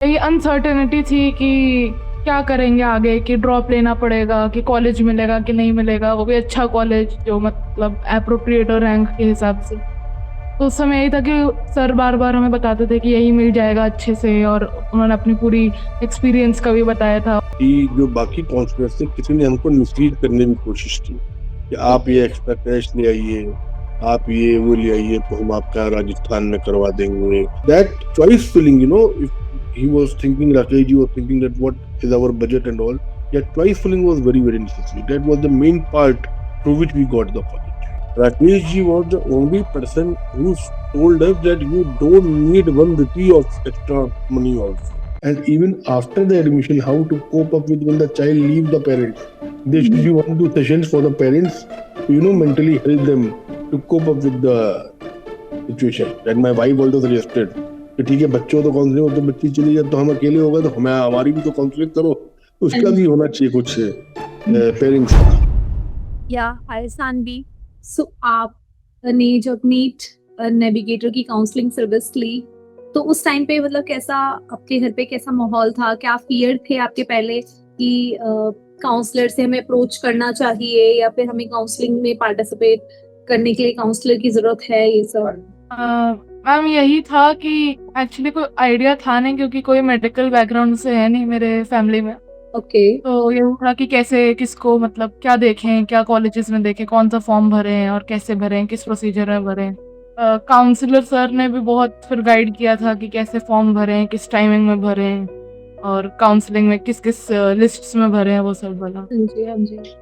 यही अनसर्टेनिटी थी कि क्या करेंगे आगे, कि ड्रॉप लेना पड़ेगा, कि कॉलेज मिलेगा कि नहीं मिलेगा, वो भी अच्छा कॉलेज जो मतलब एप्रोप्रिएट हो रैंक के हिसाब से। तो उस समय यही था कि सर बार-बार हमें बताते थे कि यही मिल जाएगा अच्छे से, और उन्होंने अपनी पूरी एक्सपीरियंस का भी बताया था। कि जो बाकी काउंसलर्स थे किसी ने हमको मिसलीड करने की कोशिश की कि आप ये एक्स्ट्रा कैश ले आइए, आप ये वो ले आइए तो हम आपका राजस्थान में करवा देंगे। That choice filling, if he was thinking, Rakesh ji was thinking that what is our budget and all, that choice filling was very, very necessary. That was the main part through which we got the college. Rakesh ji was the only person who told us that you don't need 1 rupee of extra money also. And even after the admission, how to cope up with when the child leaves the parents. There should be 1 2 sessions for the parents to, mentally help them to cope up with the situation. That my wife also suggested कि ठीक है बच्चों तो counselling हो तो बच्ची चली जाए तो हम अकेले होगा तो हमें हमारी भी तो काउंसलिंग करो, उसका भी होना चाहिए कुछ पेरेंट्स का। या हाय सानवी। सो आपने जब नीट नेविगेटर की काउंसलिंग सर्विस ली तो उस टाइम पे मतलब कैसा आपके घर पे कैसा माहौल था? क्या फियर थे आपके पहले कि काउंसलर से हमें अप्रोच करना चाहिए या फिर हमें काउंसलिंग में पार्टिसिपेट करने के लिए काउंसलर की जरूरत है ये सब? मैम यही था कि एक्चुअली कोई आइडिया था नहीं, क्योंकि कोई मेडिकल बैकग्राउंड से है नहीं मेरे फैमिली में। ओके। तो ये था कि कैसे किसको मतलब क्या देखें, क्या कॉलेजेस में देखें, कौन सा फॉर्म भरें और कैसे भरें, किस प्रोसीजर में भरें। काउंसलर सर ने भी बहुत फिर गाइड किया था कि कैसे फॉर्म भरें, किस टाइमिंग में भरें, और काउंसलिंग में किस किस लिस्ट्स में भरें, वो सब बोला। हाँ जी, हाँ जी।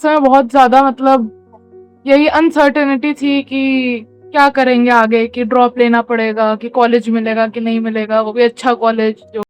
समय बहुत ज़्यादा मतलब यही अनसर्टेनिटी थी कि क्या करेंगे आगे, कि ड्रॉप लेना पड़ेगा, कि कॉलेज मिलेगा कि नहीं मिलेगा, वो भी अच्छा कॉलेज जो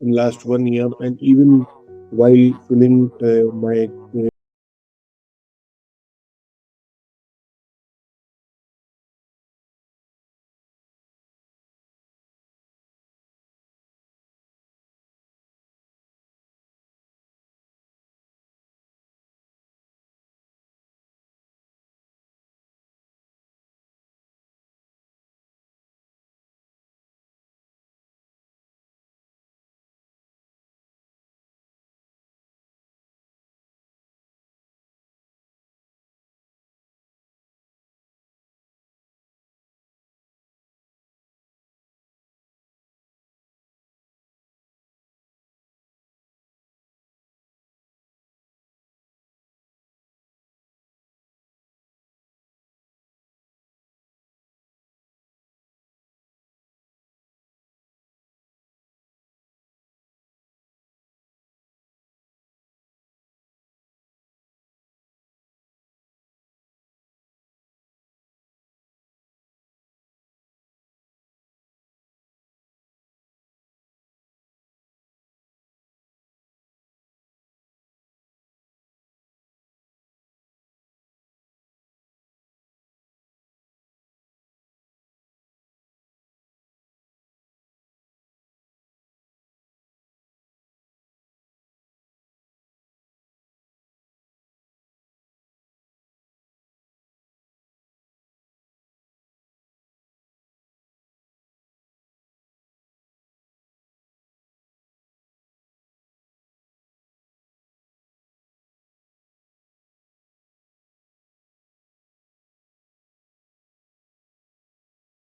in last 1 year, and even while filling my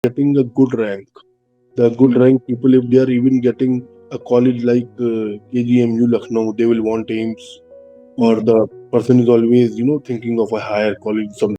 getting a good rank. The good rank people, if they are even getting a college like KGMU Lucknow, they will want AIMS, or the person is always, thinking of a higher college, some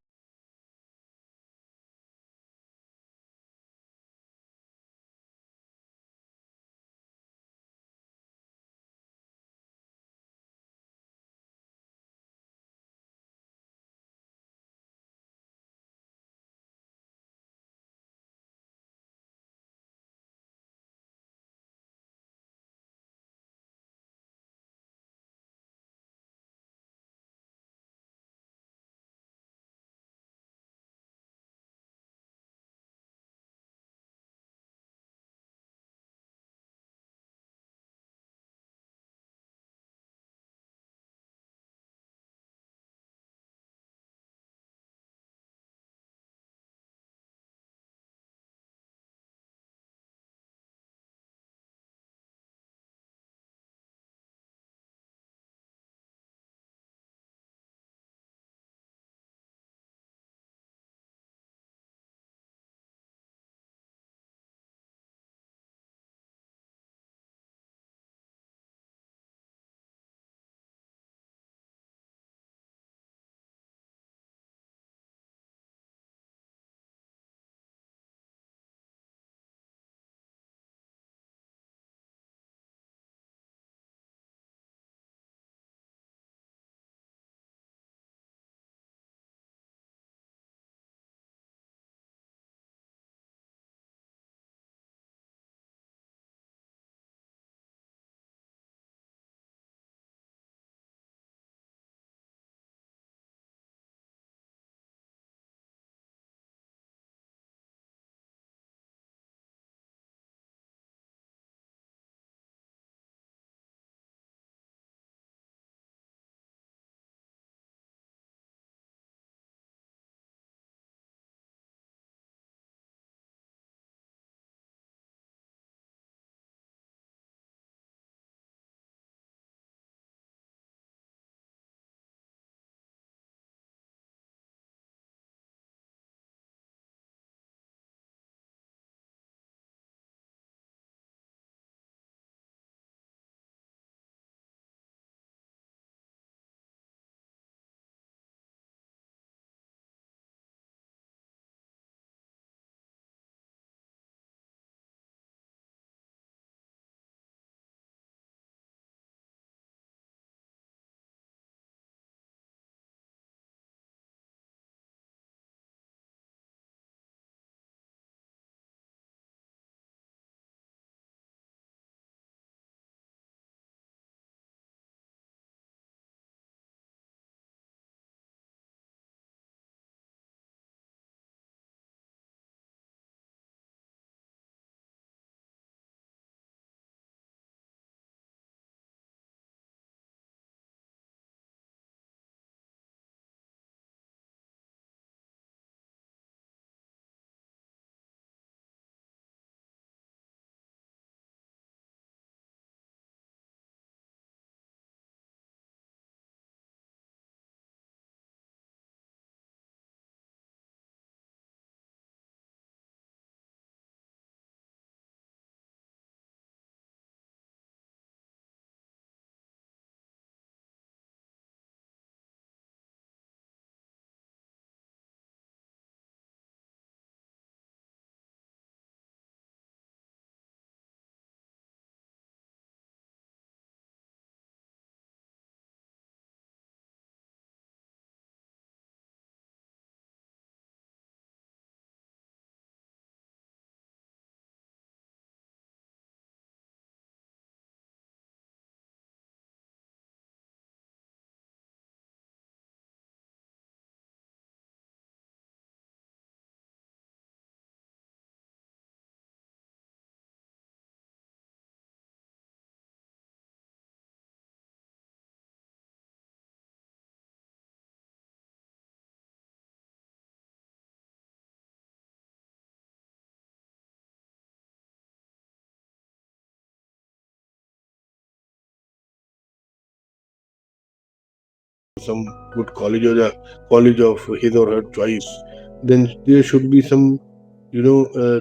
some good college or a college of his or her choice, then there should be some,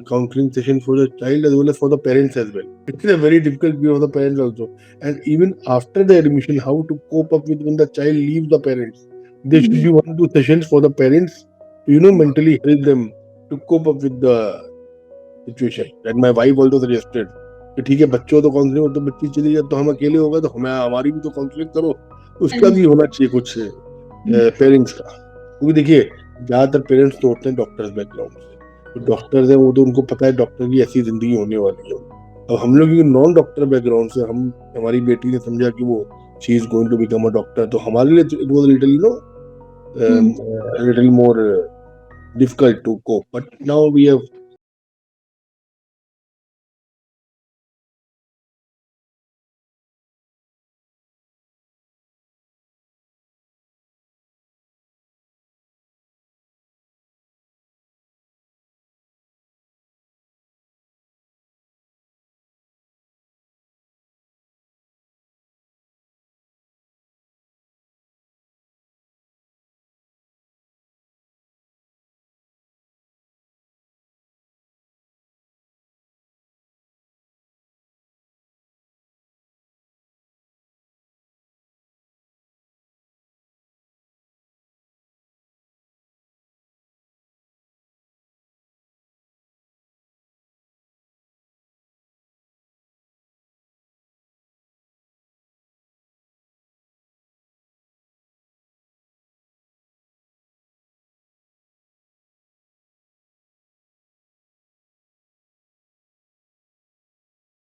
counseling session for the child as well as for the parents as well. It is a very difficult period for the parents also. And even after the admission, how to cope up with when the child leaves the parents. There should be 1-2 sessions for the parents to, mentally help them to cope up with the situation. And my wife also suggested कि ठीक है बच्चों तो counselling, तो बच्ची चली जाए तो हम अकेले होगा तो हमें हमारी भी तो काउंसलिंग करो, उसका भी होना चाहिए कुछ पेरेंट्स का। क्योंकि देखिए ज्यादातर पेरेंट्स तो होते हैं डॉक्टर्स बैकग्राउंड से, तो डॉक्टर्स हैं वो तो उनको पता है डॉक्टर की ऐसी जिंदगी होने वाली है। अब हम लोग नॉन डॉक्टर बैकग्राउंड से, हमारी बेटी ने समझा कि वो she is going to become a doctor, तो हमारे लिए it was little more difficult to cope, but now we have